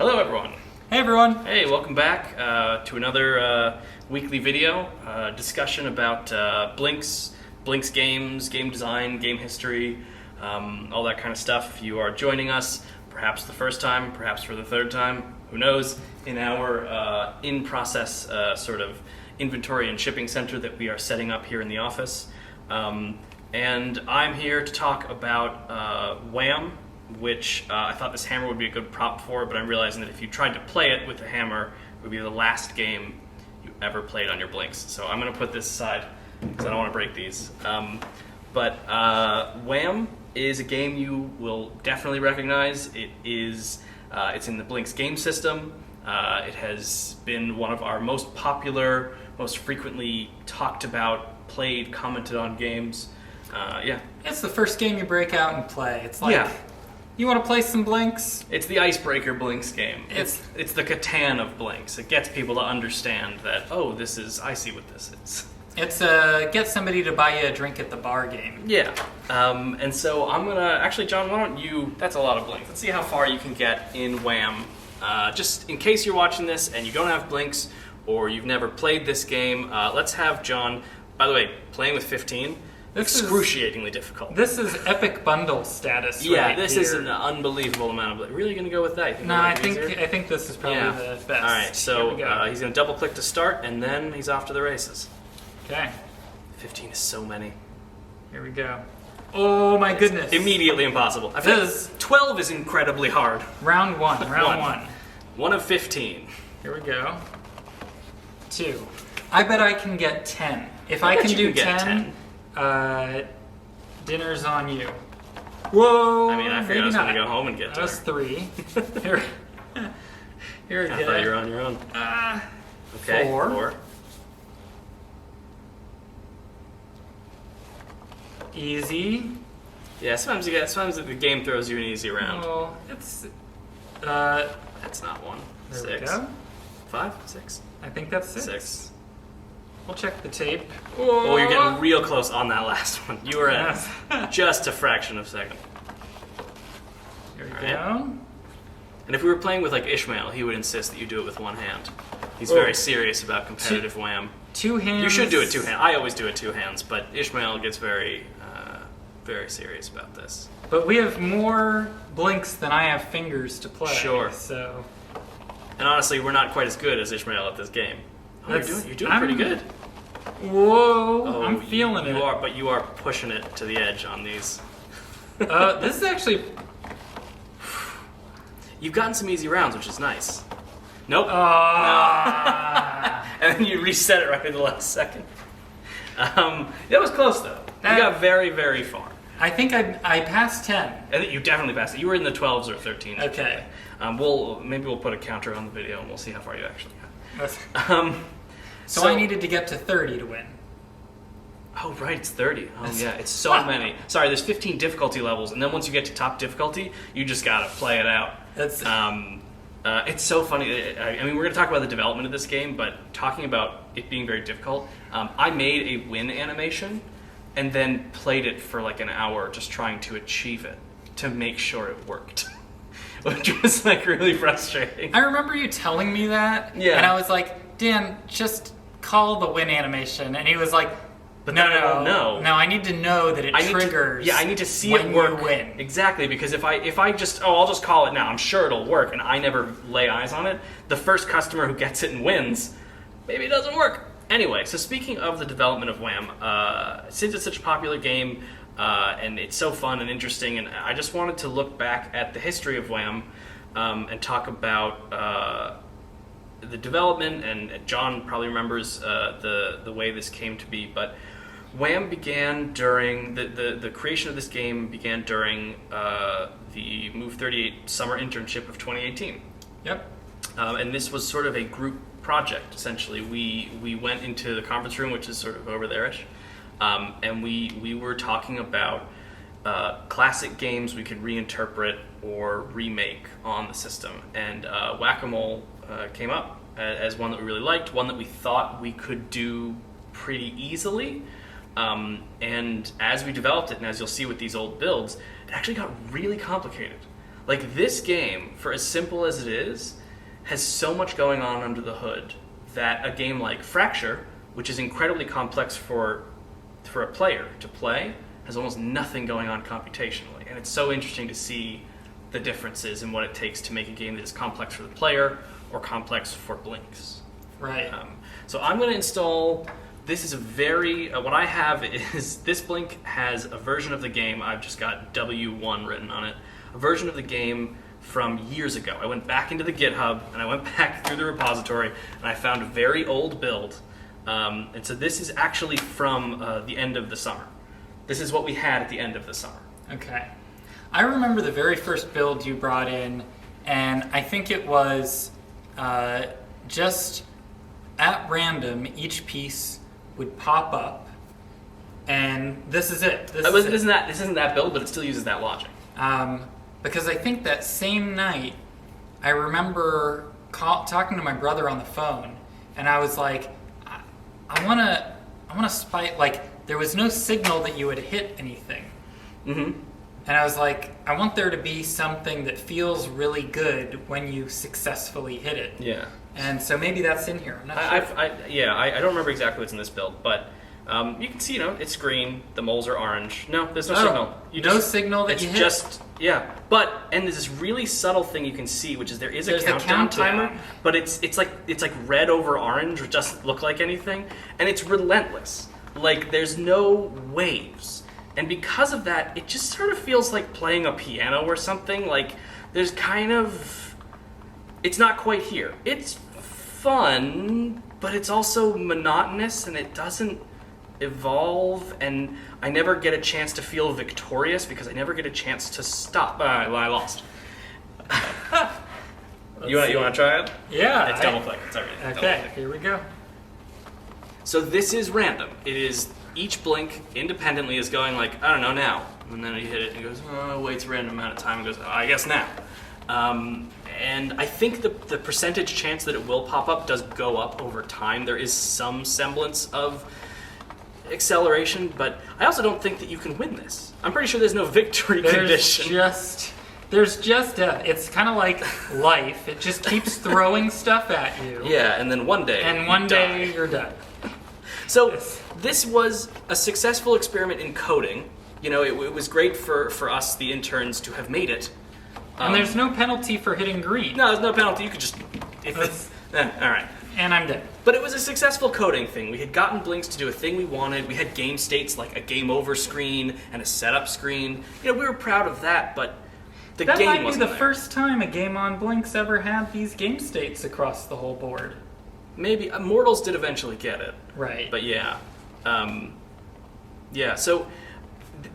Hello everyone. Hey everyone. Hey, welcome back to another weekly video discussion about Blinks games, game design, game history, all that kind of stuff. If you are joining us, perhaps the first time, perhaps for the third time, who knows, in our in-process sort of inventory and shipping center that we are setting up here in the office. And I'm here to talk about WHAM, which I thought this hammer would be a good prop for, but I'm realizing that if you tried to play it with a hammer, it would be the last game you ever played on your Blinks. So I'm going to put this aside because I don't want to break these. But WHAM is a game you will definitely recognize. It's in the Blinks game system. It has been one of our most popular, most frequently talked about, played, commented on games. Yeah. It's the first game you break out and play. It's like, you want to play some Blinks? It's the icebreaker Blinks game. It's the Catan of Blinks. It gets people to understand that, oh, I see what this is. It's get somebody to buy you a drink at the bar game. Yeah. And so I'm going to, actually, John, why don't you, that's a lot of Blinks. Let's see how far you can get in WHAM. Just in case you're watching this and you don't have Blinks or you've never played this game, let's have John, by the way, playing with 15, excruciatingly difficult. This is epic bundle status. Yeah, this is an unbelievable amount of. Really going to go with that? No, I think this is probably the best. All right, so he's going to double click to start, and then he's off to the races. Okay. 15 is so many. Here we go. Oh my goodness! Immediately impossible. I feel 12 is incredibly hard. Round one. Round one. 1 of 15. Here we go. 2. I bet I can get 10. If I can do 10. Dinner's on you. Whoa! I mean, I figured I was going to go home and get dinner. That's 3. Here we go. I thought you were on your own. Okay, 4. Easy. Yeah, sometimes the game throws you an easy round. Oh, it's that's not 1. There 6. we go. 5, 6. I think that's 6. We'll check the tape. Oh, you're getting real close on that last one. You were at just a fraction of a second. Here we go. And if we were playing with like Ishmael, he would insist that you do it with one hand. He's very serious about competitive WHAM. 2 hands. You should do it 2 hands. I always do it 2 hands, but Ishmael gets very serious about this. But we have more Blinks than I have fingers to play. Sure. So. And honestly, we're not quite as good as Ishmael at this game. Oh, you're doing pretty good. Whoa! Oh, I'm feeling it. But you are pushing it to the edge on these. This is actually. You've gotten some easy rounds, which is nice. Nope. No. And then you reset it right at the last second. That was close though. You got very, very far. I think I passed 10. I think you definitely passed it. You were in the 12s or 13s. Okay. Maybe we'll put a counter on the video and we'll see how far you actually got. So I needed to get to 30 to win. Oh, right, it's 30. Oh, yeah, it's so many. Sorry, there's 15 difficulty levels, and then once you get to top difficulty, you just gotta play it out. It's so funny. I mean, we're gonna talk about the development of this game, but talking about it being very difficult, I made a win animation and then played it for like an hour just trying to achieve it, to make sure it worked. Which was like really frustrating. I remember you telling me that, and I was like, Dan, just call the win animation, and he was like, but no, I need to know that it triggers. I need to see it work. You win. Exactly, because if I just I'll just call it now. I'm sure it'll work, and I never lay eyes on it. The first customer who gets it and wins, maybe it doesn't work. Anyway, so speaking of the development of WHAM, since it's such a popular game and it's so fun and interesting, and I just wanted to look back at the history of WHAM and talk about the development. And John probably remembers the way this came to be, but WHAM began during the creation of this game began during the Move 38 summer internship of 2018. Yep. And this was sort of a group project, essentially. We went into the conference room, which is sort of over there-ish, and we were talking about classic games we could reinterpret or remake on the system. And Whack-A-Mole came up as one that we really liked, one that we thought we could do pretty easily. And as we developed it, and as you'll see with these old builds, it actually got really complicated. Like, this game, for as simple as it is, has so much going on under the hood that a game like Fracture, which is incredibly complex for a player to play, has almost nothing going on computationally. And it's so interesting to see the differences in what it takes to make a game that is complex for the player or complex for Blinks. Right. So I'm going to install... This is a very... what I have is... This Blink has a version of the game. I've just got W1 written on it. A version of the game from years ago. I went back into the GitHub, and I went back through the repository, and I found a very old build. And so this is actually from the end of the summer. This is what we had at the end of the summer. Okay. I remember the very first build you brought in, and I think it was just at random, each piece would pop up, and this is it. This isn't that build, but it still uses that logic. Because I think that same night, I remember talking to my brother on the phone, and I was like, I want to spy, like, there was no signal that you had hit anything. Mm-hmm. And I was like, I want there to be something that feels really good when you successfully hit it. Yeah. And so maybe that's in here. I'm not sure. I don't remember exactly what's in this build, but you can see, it's green, the moles are orange. No, there's no signal. No signal that you hit? It's just, and there's this really subtle thing you can see, which is there's a countdown timer, but it's like red over orange, which doesn't look like anything, and it's relentless. Like, there's no waves. And because of that, it just sort of feels like playing a piano or something. Like, there's it's not quite here. It's fun, but it's also monotonous, and it doesn't evolve, and I never get a chance to feel victorious because I never get a chance to stop. I lost. You want to try it? Yeah. It's double click. It's everything. Okay, here we go. So this is random. It is each blink independently is going like, I don't know, now. And then you hit it and it goes, waits a random amount of time and goes, I guess now. And I think the percentage chance that it will pop up does go up over time. There is some semblance of acceleration, but I also don't think that you can win this. I'm pretty sure there's no victory condition. There's just death. It's kind of like life. It just keeps throwing stuff at you. Yeah, and then one day you're done. So this was a successful experiment in coding. It was great for us, the interns, to have made it. And there's no penalty for hitting green. No, there's no penalty. You could just... all right. And I'm dead. But it was a successful coding thing. We had gotten Blinks to do a thing we wanted. We had game states like a game over screen and a setup screen. We were proud of that, but the game wasn't That might be the there. First time a game on Blinks ever had these game states across the whole board. Maybe. Mortals did eventually get it. Right. But yeah. So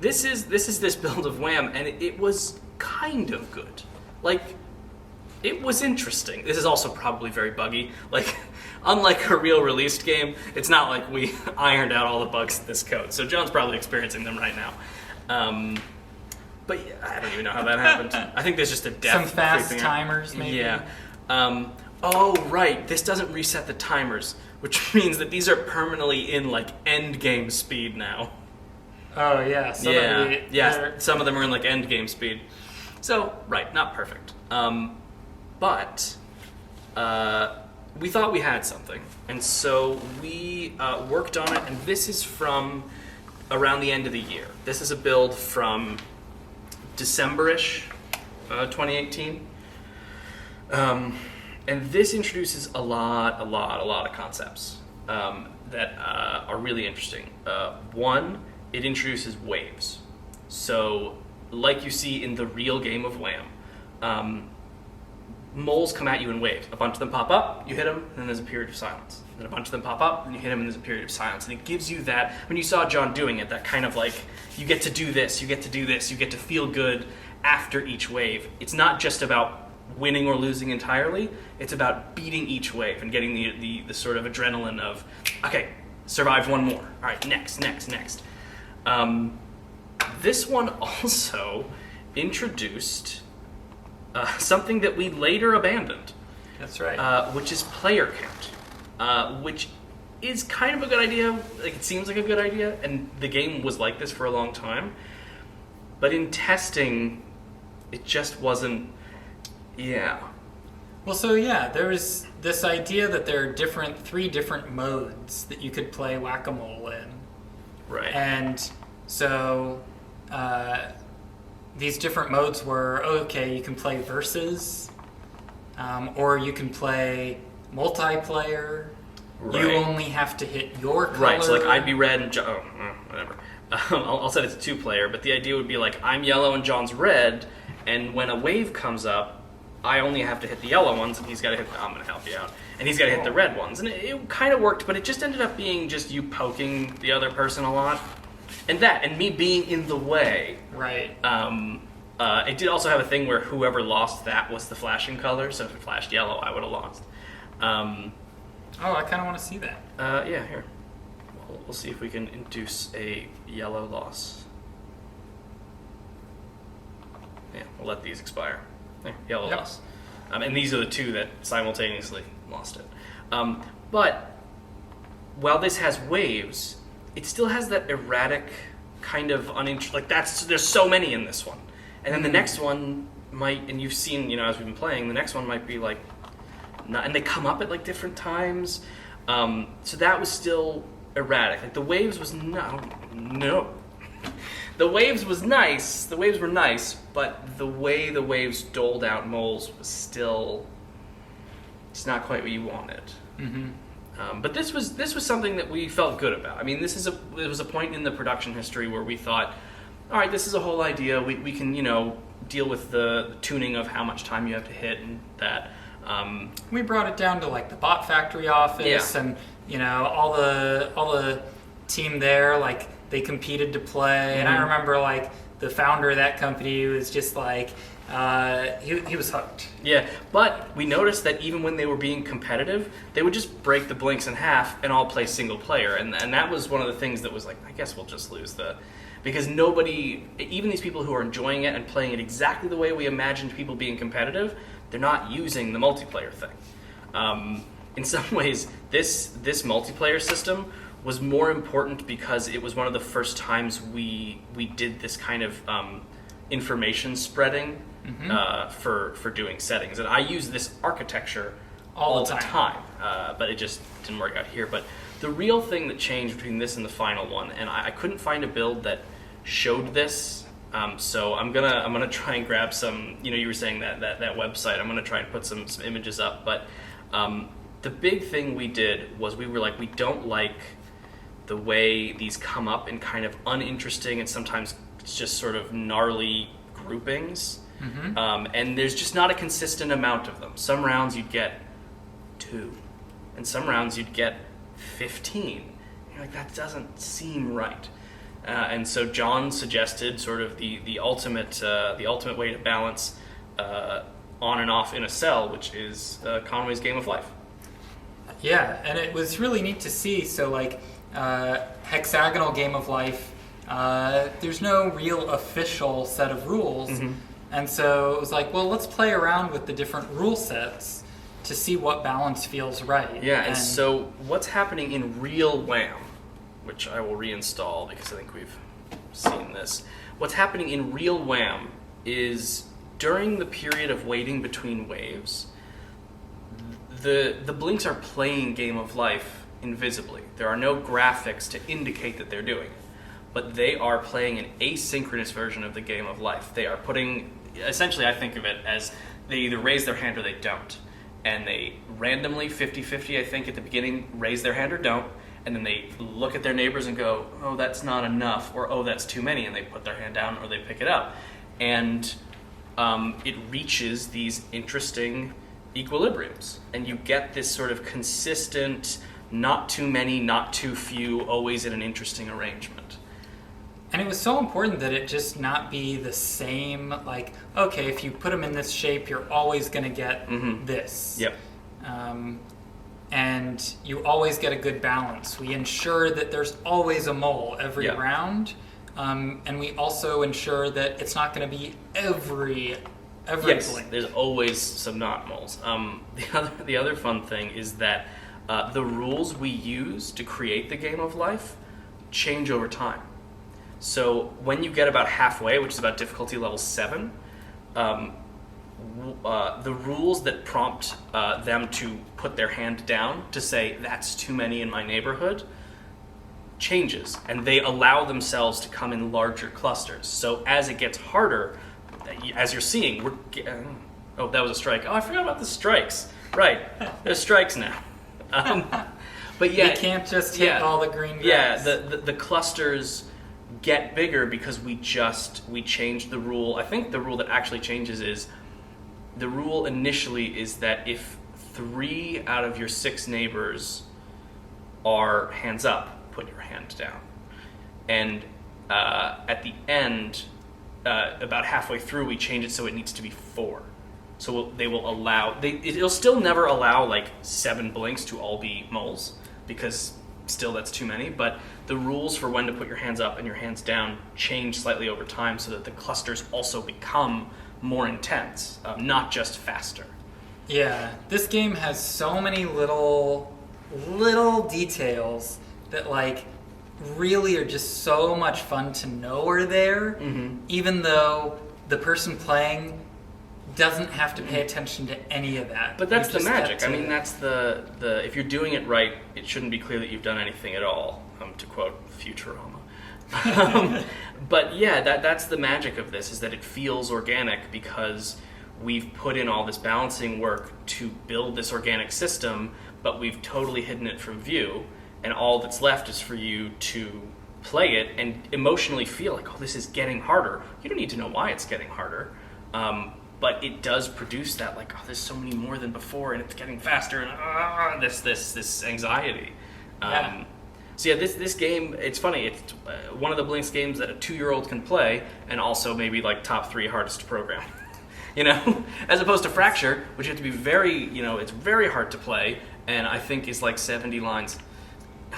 this is this build of WHAM, and it was kind of good. Like, it was interesting. This is also probably very buggy. Like, unlike a real released game, it's not like we ironed out all the bugs in this code. So John's probably experiencing them right now. But yeah, I don't even know how that happened. I think there's just a death. Some fast creeping timers, out. maybe. Yeah. Right. This doesn't reset the timers, which means that these are permanently in like end game speed now. Oh yeah. Some of them are in like end game speed. So right, not perfect. But we thought we had something, and so we worked on it. And this is from around the end of the year. This is a build from December-ish, 2018. And this introduces a lot of concepts that are really interesting. One, it introduces waves. So, like you see in the real game of WHAM, moles come at you in waves. A bunch of them pop up, you hit them, and then there's a period of silence. Then a bunch of them pop up, and you hit them, and there's a period of silence. And it gives you that, when you saw John doing it, that kind of like, you get to do this, you get to do this, you get to feel good after each wave. It's not just about winning or losing entirely, it's about beating each wave and getting the sort of adrenaline of, okay, survived one more. All right, next. This one also introduced something that we later abandoned. That's right. Which is player count, which is kind of a good idea. Like, it seems like a good idea, and the game was like this for a long time. But in testing, it just wasn't. Yeah. Well, so yeah, there was this idea that there are three different modes that you could play whack-a-mole in. Right. And so these different modes were, okay, you can play versus, or you can play multiplayer. Right. You only have to hit your color. Right, so like I'd be red and whatever. I'll set it to 2-player, but the idea would be like I'm yellow and John's red, and when a wave comes up, I only have to hit the yellow ones, and he's got to hit. I'm going to help you out, and he's got to hit the red ones, and it kind of worked, but it just ended up being just you poking the other person a lot, and me being in the way. Right. It did also have a thing where whoever lost that was the flashing color, so if it flashed yellow, I would have lost. I kind of want to see that. Yeah, here. We'll see if we can induce a yellow loss. Yeah, we'll let these expire. There, yellow Yep. loss. And these are the two that simultaneously lost it. But while this has waves, it still has that erratic kind of there's so many in this one. And then the next one might, and you've seen, as we've been playing, the next one might be like, and they come up at like different times. So that was still erratic. Like the waves was no. The waves was nice. The waves were nice, but the way the waves doled out moles was still, it's not quite what you wanted. Mm-hmm. But this was something that we felt good about. I mean, it was a point in the production history where we thought, all right, this is a whole idea. We can deal with the tuning of how much time you have to hit and that. We brought it down to like the bot factory office, Yeah. and all the team there, like they competed to play. And I remember like the founder of that company was just like he was hooked. Yeah, but we noticed that even when they were being competitive, they would just break the blinks in half and all play single player, and that was one of the things that was like, I guess we'll just lose because nobody, even these people who are enjoying it and playing it exactly the way we imagined people being competitive, they're not using the multiplayer thing. In some ways, this multiplayer system was more important because it was one of the first times we did this kind of information spreading for doing settings. And I use this architecture all the time. But it just didn't work out here. But the real thing that changed between this and the final one, and I couldn't find a build that showed this. So I'm gonna try and grab some. You were saying that website. I'm gonna try and put some images up. But the big thing we did was we were like, we don't like the way these come up in kind of uninteresting and sometimes it's just sort of gnarly groupings. And there's just not a consistent amount of them. Some rounds you'd get 2, and some rounds you'd get 15. You're like, that doesn't seem right. And so John suggested sort of the ultimate way to balance on and off in a cell, which is Conway's Game of Life. Yeah, and it was really neat to see. So like hexagonal Game of Life, there's no real official set of rules. And so it was like, well, let's play around with the different rule sets to see what balance feels right. Yeah, and so what's happening in real WHAM, which I will reinstall because I think we've seen this. What's happening in real WHAM is during the period of waiting between waves, the blinks are playing Game of Life invisibly. There are no graphics to indicate that they're doing it. But they are playing an asynchronous version of the Game of Life. They are putting, essentially I think of it as they either raise their hand or they don't. And they randomly, 50-50 I think at the beginning, raise their hand or don't. And then they look at their neighbors and go, oh, that's not enough, or oh, that's too many, and they put their hand down or they pick it up. And it reaches these interesting equilibriums. And you get this sort of consistent, not too many, not too few, always in an interesting arrangement. And it was so important that it just not be the same, like, okay, if you put them in this shape, you're always going to get this. Yep. And you always get a good balance. We ensure that there's always a mole every round. And we also ensure that it's not going to be every blink. There's always some not moles. The other fun thing is that the rules we use to create the Game of Life change over time. So when you get about halfway, which is about difficulty level 7, the rules that prompt them to put their hand down to say that's too many in my neighborhood changes, and they allow themselves to come in larger clusters. So as it gets harder, as you're seeing, oh, that was a strike. Oh, I forgot about the strikes. Right, there's strikes now. But yeah, you can't just hit all the green grass. Yeah, the clusters get bigger because we changed the rule. I think the rule that actually changes is, the rule initially is that if 3 out of your 6 neighbors are hands up, put your hand down. And at the end, about halfway through, we change it so it needs to be 4. So they will allow, it'll still never allow like 7 blinks to all be moles, because still that's too many, but the rules for when to put your hands up and your hands down change slightly over time so that the clusters also become more intense, not just faster. Yeah, this game has so many little details that like really are just so much fun to know are there, even though the person playing doesn't have to pay attention to any of that. But that's the magic. I mean, that's the if you're doing it right, it shouldn't be clear that you've done anything at all, to quote Futurama. But yeah, that's the magic of this, is that it feels organic because we've put in all this balancing work to build this organic system, but we've totally hidden it from view, and all that's left is for you to play it and emotionally feel like, oh, this is getting harder. You don't need to know why it's getting harder. But it does produce that, like, oh, there's so many more than before, and it's getting faster, and this anxiety. Yeah. So yeah, this game, it's funny. It's one of the Blinks games that a 2-year-old can play, and also maybe like top 3 hardest to program. As opposed to Fracture, which you have to be very, it's very hard to play, and I think is like 70 lines.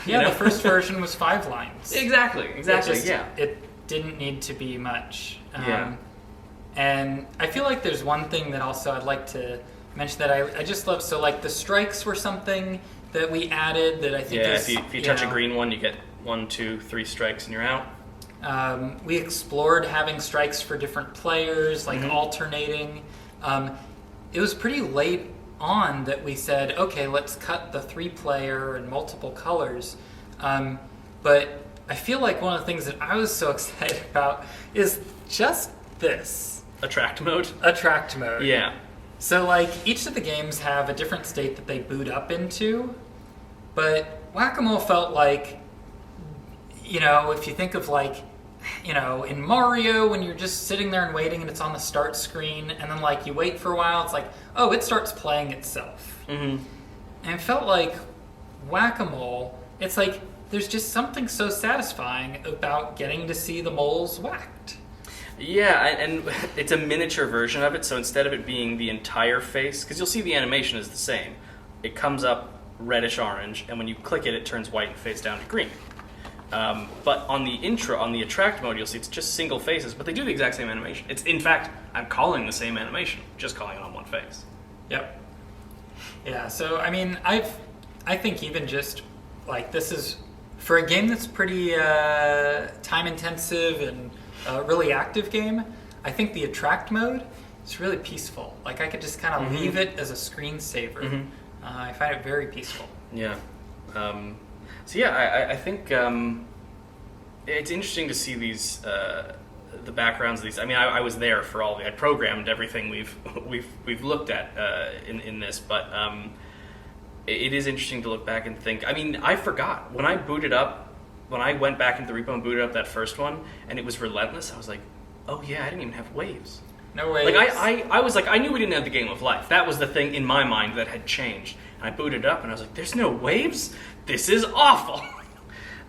Yeah, the first version was 5 lines. Exactly. It didn't need to be much. And I feel like there's one thing that also I'd like to mention that I just love. So like the strikes were something that we added that I think is... if you touch a green one, you get 1, 2, 3 strikes and you're out. We explored having strikes for different players, like alternating. It was pretty late on that we said, okay, let's cut the 3-player and multiple colors. But I feel like one of the things that I was so excited about is just this. Attract mode? Attract mode. Yeah. So, like, each of the games have a different state that they boot up into, but Whack-A-Mole felt like, if you think of, like, in Mario, when you're just sitting there and waiting and it's on the start screen, and then, like, you wait for a while, it's like, oh, it starts playing itself. And it felt like Whack-A-Mole, it's like, there's just something so satisfying about getting to see the moles whacked. Yeah, and it's a miniature version of it, so instead of it being the entire face, because you'll see the animation is the same. It comes up reddish-orange, and when you click it, it turns white and fades down to green. But on the attract mode, you'll see it's just single faces, but they do the exact same animation. It's, in fact, I'm calling the same animation, just calling it on one face. Yep. Yeah, so, I mean, I think even just, like, this is, for a game that's pretty time-intensive and really active game, I think the attract mode is really peaceful. Like, I could just kind of leave it as a screensaver. I find it very peaceful. Yeah. I think it's interesting to see these the backgrounds of these. I mean, I was there for all. I programmed everything we've looked at in this, but it is interesting to look back and think. I mean, I forgot when I booted up. When I went back into the repo and booted up that first one, and it was relentless, I was like, oh yeah, I didn't even have waves. No waves. Like, I was like, I knew we didn't have the Game of Life. That was the thing in my mind that had changed. And I booted up, and I was like, there's no waves? This is awful.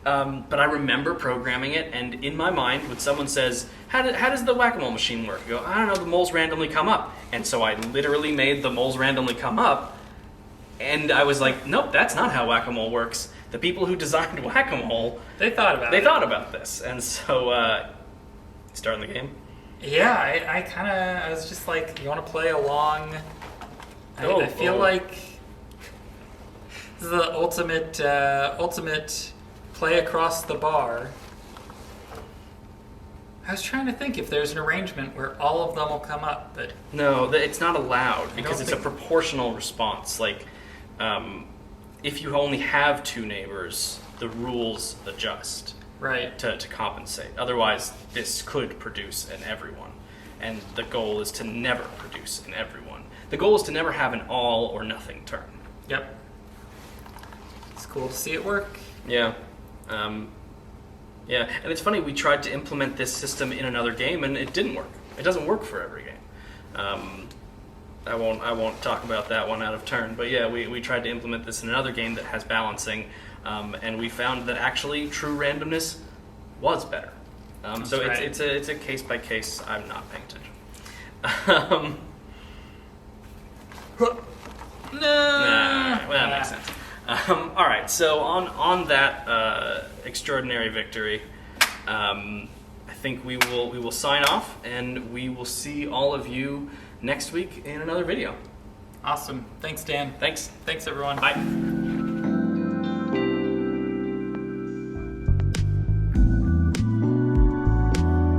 But I remember programming it, and in my mind, when someone says, how does the Whack-A-Mole machine work? I go, I don't know, the moles randomly come up. And so I literally made the moles randomly come up, and I was like, nope, that's not how Whack-A-Mole works. The people who designed Whack-A-Mole, they thought about this, and so starting the game. Yeah, I was just like, you want to play along? I feel like this is the ultimate play across the bar. I was trying to think if there's an arrangement where all of them will come up, but No, it's not allowed because it's a think- proportional response. Like, if you only have 2 neighbors, the rules adjust right. to compensate. Otherwise, this could produce an everyone, and the goal is to never produce an everyone. The goal is to never have an all or nothing turn. Yep. It's cool to see it work. Yeah. Yeah, and it's funny, we tried to implement this system in another game and it didn't work. It doesn't work for every game. I won't talk about that one out of turn, but yeah, we tried to implement this in another game that has balancing, and we found that actually true randomness was better. So right. it's a case by case. I'm not paying attention. No. Nah, well, that makes sense. All right, so on that extraordinary victory, I think we will sign off, and we will see all of you next week in another video. Awesome. Thanks, Dan. Thanks. Thanks, everyone. Bye.